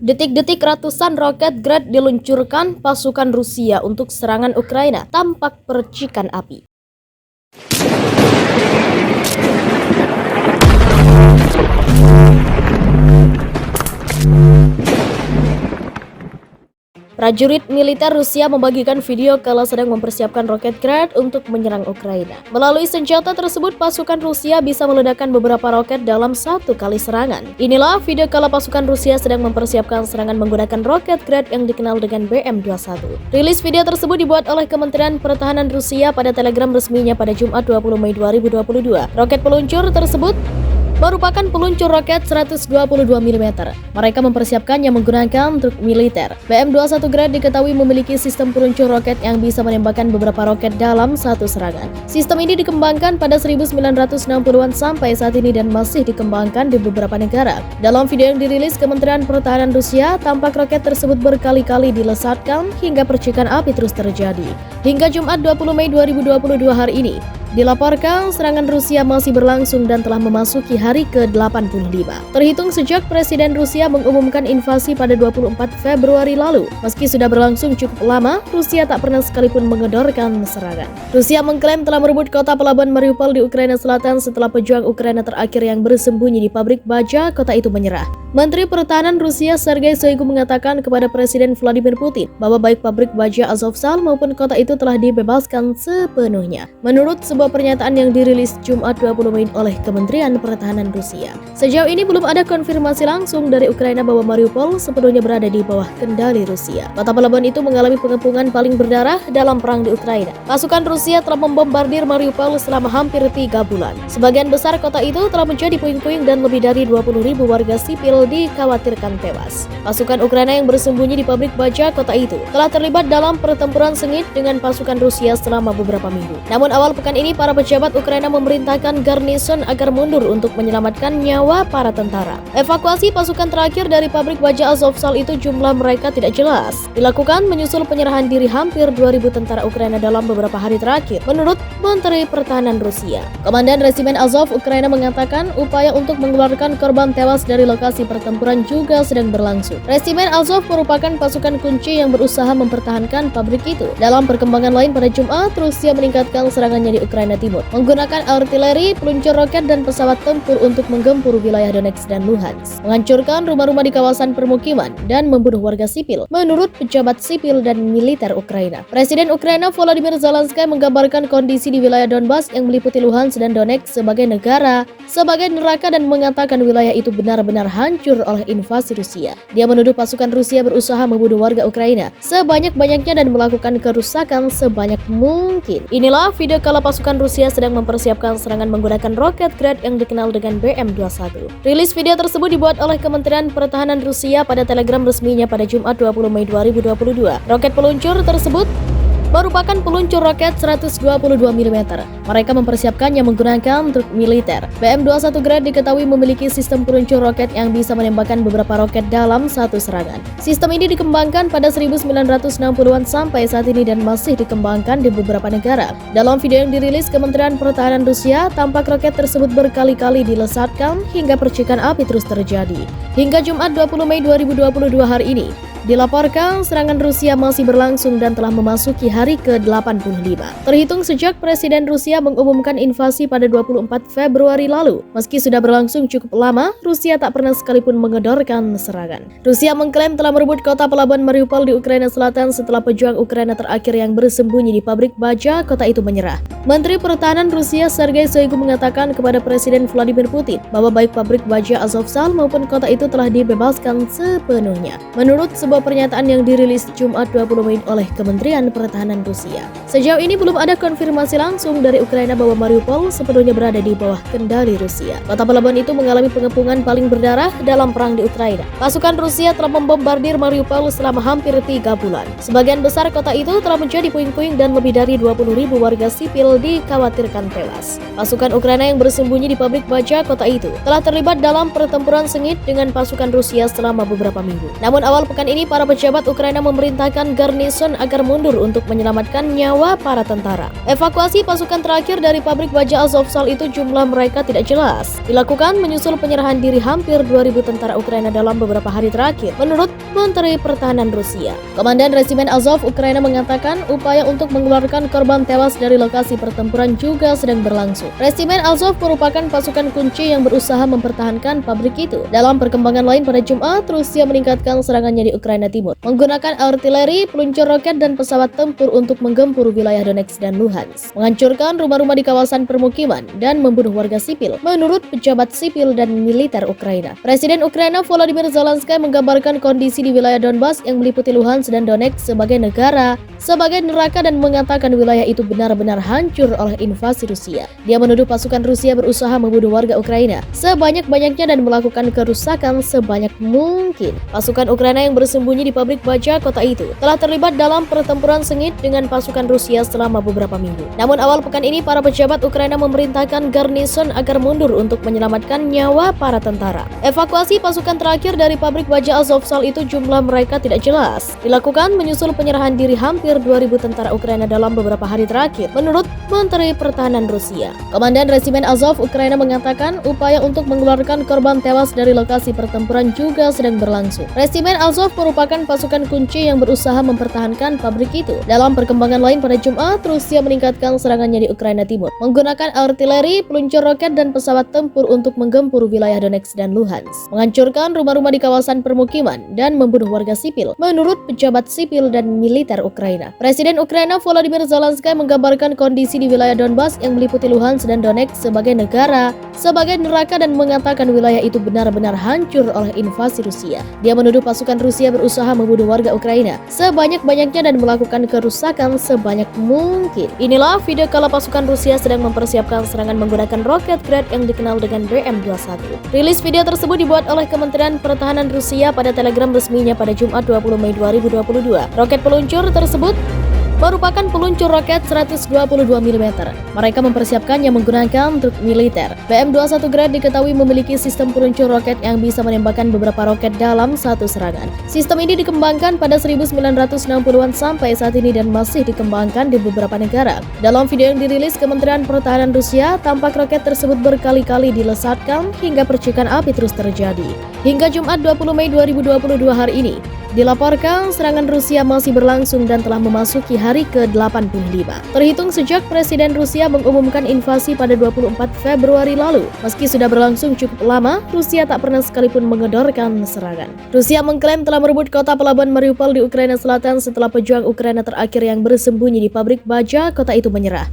Detik-detik ratusan roket Grad diluncurkan pasukan Rusia untuk serangan Ukraina, tampak percikan api. Prajurit militer Rusia membagikan video kala sedang mempersiapkan roket Grad untuk menyerang Ukraina. Melalui senjata tersebut, pasukan Rusia bisa meledakkan beberapa roket dalam satu kali serangan. Inilah video kala pasukan Rusia sedang mempersiapkan serangan menggunakan roket Grad yang dikenal dengan BM-21. Rilis video tersebut dibuat oleh Kementerian Pertahanan Rusia pada telegram resminya pada Jumat 20 Mei 2022. Roket peluncur tersebut merupakan peluncur roket 122 mm. Mereka mempersiapkannya menggunakan truk militer. BM-21 Grad diketahui memiliki sistem peluncur roket yang bisa menembakkan beberapa roket dalam satu serangan. Sistem ini dikembangkan pada 1960-an sampai saat ini dan masih dikembangkan di beberapa negara. Dalam video yang dirilis Kementerian Pertahanan Rusia, tampak roket tersebut berkali-kali dilesatkan hingga percikan api terus terjadi. Hingga Jumat 20 Mei 2022 hari ini, dilaporkan serangan Rusia masih berlangsung dan telah memasuki hari ke-85. Terhitung sejak Presiden Rusia mengumumkan invasi pada 24 Februari lalu. Meski sudah berlangsung cukup lama, Rusia tak pernah sekalipun menggedorkan serangan. Rusia mengklaim telah merebut kota pelabuhan Mariupol di Ukraina Selatan setelah pejuang Ukraina terakhir yang bersembunyi di pabrik baja kota itu menyerah. Menteri Pertahanan Rusia Sergei Shoigu mengatakan kepada Presiden Vladimir Putin bahwa baik pabrik baja Azovstal maupun kota itu telah dibebaskan sepenuhnya. Menurut sebuah pernyataan yang dirilis Jumat 20 Mei oleh Kementerian Pertahanan Rusia. Sejauh ini belum ada konfirmasi langsung dari Ukraina bahwa Mariupol sepenuhnya berada di bawah kendali Rusia. Kota pelabuhan itu mengalami pengepungan paling berdarah dalam perang di Ukraina. Pasukan Rusia telah membombardir Mariupol selama hampir 3 bulan. Sebagian besar kota itu telah menjadi puing-puing dan lebih dari 20.000 warga sipil dikhawatirkan tewas. Pasukan Ukraina yang bersembunyi di pabrik baja kota itu telah terlibat dalam pertempuran sengit dengan pasukan Rusia selama beberapa minggu. Namun awal pekan ini para pejabat Ukraina memerintahkan garnison agar mundur untuk menyelamatkan nyawa para tentara. Evakuasi pasukan terakhir dari pabrik baja Azovstal itu jumlah mereka tidak jelas. Dilakukan menyusul penyerahan diri hampir 2.000 tentara Ukraina dalam beberapa hari terakhir, menurut Menteri Pertahanan Rusia. Komandan Resimen Azov Ukraina mengatakan upaya untuk mengeluarkan korban tewas dari lokasi pertempuran juga sedang berlangsung. Resimen Azov merupakan pasukan kunci yang berusaha mempertahankan pabrik itu. Dalam perkembangan lain pada Jumat, Rusia meningkatkan serangannya di Ukraina Timur, menggunakan artileri, peluncur roket dan pesawat tempur untuk menggempur wilayah Donetsk dan Luhansk, menghancurkan rumah-rumah di kawasan permukiman dan membunuh warga sipil, menurut pejabat sipil dan militer Ukraina. Presiden Ukraina Volodymyr Zelensky menggambarkan kondisi di wilayah Donbas yang meliputi Luhansk dan Donetsk sebagai neraka dan mengatakan wilayah itu benar-benar hancur oleh invasi Rusia. Dia menuduh pasukan Rusia berusaha membunuh warga Ukraina sebanyak-banyaknya dan melakukan kerusakan sebanyak mungkin. Inilah video kala pasukan Rusia sedang mempersiapkan serangan menggunakan roket Grad yang dikenal dengan BM-21. Rilis video tersebut dibuat oleh Kementerian Pertahanan Rusia pada telegram resminya pada Jumat 20 Mei 2022. Roket peluncur tersebut merupakan peluncur roket 122 mm. Mereka mempersiapkannya menggunakan truk militer. BM-21 Grad diketahui memiliki sistem peluncur roket yang bisa menembakkan beberapa roket dalam satu serangan. Sistem ini dikembangkan pada 1960-an sampai saat ini dan masih dikembangkan di beberapa negara. Dalam video yang dirilis Kementerian Pertahanan Rusia, tampak roket tersebut berkali-kali dilesatkan hingga percikan api terus terjadi. Hingga Jumat 20 Mei 2022 hari ini, dilaporkan serangan Rusia masih berlangsung dan telah memasuki hari ke-85. Terhitung sejak Presiden Rusia mengumumkan invasi pada 24 Februari lalu. Meski sudah berlangsung cukup lama, Rusia tak pernah sekalipun menggedorkan serangan. Rusia mengklaim telah merebut kota pelabuhan Mariupol di Ukraina Selatan setelah pejuang Ukraina terakhir yang bersembunyi di pabrik baja kota itu menyerah. Menteri Pertahanan Rusia Sergei Shoigu mengatakan kepada Presiden Vladimir Putin bahwa baik pabrik baja Azovstal maupun kota itu telah dibebaskan sepenuhnya. Menurut sebuah pernyataan yang dirilis Jumat 20 Mei oleh Kementerian Pertahanan Rusia. Sejauh ini belum ada konfirmasi langsung dari Ukraina bahwa Mariupol sepenuhnya berada di bawah kendali Rusia. Kota pelabuhan itu mengalami pengepungan paling berdarah dalam perang di Ukraina. Pasukan Rusia telah membombardir Mariupol selama hampir 3 bulan. Sebagian besar kota itu telah menjadi puing-puing dan lebih dari 20.000 warga sipil dikhawatirkan tewas. Pasukan Ukraina yang bersembunyi di pabrik baja kota itu telah terlibat dalam pertempuran sengit dengan pasukan Rusia selama beberapa minggu. Namun awal pekan ini para pejabat Ukraina memerintahkan garnison agar mundur untuk menyelamatkan menyelamatkan nyawa para tentara. Evakuasi pasukan terakhir dari pabrik baja Azovstal itu jumlah mereka tidak jelas. Dilakukan menyusul penyerahan diri hampir 2.000 tentara Ukraina dalam beberapa hari terakhir, menurut Menteri Pertahanan Rusia. Komandan Resimen Azov Ukraina mengatakan upaya untuk mengeluarkan korban tewas dari lokasi pertempuran juga sedang berlangsung. Resimen Azov merupakan pasukan kunci yang berusaha mempertahankan pabrik itu. Dalam perkembangan lain pada Jumat, Rusia meningkatkan serangannya di Ukraina Timur, menggunakan artileri, peluncur roket dan pesawat tempur untuk menggempur wilayah Donetsk dan Luhansk, menghancurkan rumah-rumah di kawasan permukiman dan membunuh warga sipil, menurut pejabat sipil dan militer Ukraina. Presiden Ukraina Volodymyr Zelensky menggambarkan kondisi di wilayah Donbas yang meliputi Luhansk dan Donetsk sebagai neraka dan mengatakan wilayah itu benar-benar hancur oleh invasi Rusia. Dia menuduh pasukan Rusia berusaha membunuh warga Ukraina sebanyak-banyaknya dan melakukan kerusakan sebanyak mungkin. Pasukan Ukraina yang bersembunyi di pabrik baja kota itu telah terlibat dalam pertempuran sengit dengan pasukan Rusia selama beberapa minggu. Namun awal pekan ini para pejabat Ukraina memerintahkan garnison agar mundur untuk menyelamatkan nyawa para tentara. Evakuasi pasukan terakhir dari pabrik baja Azovstal itu jumlah mereka tidak jelas. Dilakukan menyusul penyerahan diri hampir 2.000 tentara Ukraina dalam beberapa hari terakhir, menurut Menteri Pertahanan Rusia. Komandan Resimen Azov Ukraina mengatakan upaya untuk mengeluarkan korban tewas dari lokasi pertempuran juga sedang berlangsung. Resimen Azov merupakan pasukan kunci yang berusaha mempertahankan pabrik itu. Dalam perkembangan lain pada Jumat, Rusia meningkatkan serangannya di Ukraina Timur, menggunakan artileri, peluncur roket dan pesawat tempur untuk menggempur wilayah Donetsk dan Luhansk, menghancurkan rumah-rumah di kawasan permukiman dan membunuh warga sipil, menurut pejabat sipil dan militer Ukraina. Presiden Ukraina Volodymyr Zelensky menggambarkan kondisi di wilayah Donbas yang meliputi Luhansk dan Donetsk sebagai neraka dan mengatakan wilayah itu benar-benar hancur oleh invasi Rusia. Dia menuduh pasukan Rusia berusaha membunuh warga Ukraina sebanyak-banyaknya dan melakukan kerusakan sebanyak mungkin. Inilah video kala pasukan Rusia sedang mempersiapkan serangan menggunakan roket Grad yang dikenal dengan BM-21. Rilis video tersebut dibuat oleh Kementerian Pertahanan Rusia pada Telegram resminya pada Jumat 20 Mei 2022. Roket peluncur tersebut merupakan peluncur roket 122 mm. Mereka mempersiapkannya menggunakan truk militer. BM-21 Grad diketahui memiliki sistem peluncur roket yang bisa menembakkan beberapa roket dalam satu serangan. Sistem ini dikembangkan pada 1960-an sampai saat ini dan masih dikembangkan di beberapa negara. Dalam video yang dirilis Kementerian Pertahanan Rusia, tampak roket tersebut berkali-kali dilesatkan hingga percikan api terus terjadi. Hingga Jumat 20 Mei 2022 hari ini, dilaporkan serangan Rusia masih berlangsung dan telah memasuki hari ke-85. Terhitung sejak Presiden Rusia mengumumkan invasi pada 24 Februari lalu. Meski sudah berlangsung cukup lama, Rusia tak pernah sekalipun menggedorkan serangan. Rusia mengklaim telah merebut kota pelabuhan Mariupol di Ukraina Selatan setelah pejuang Ukraina terakhir yang bersembunyi di pabrik baja kota itu menyerah.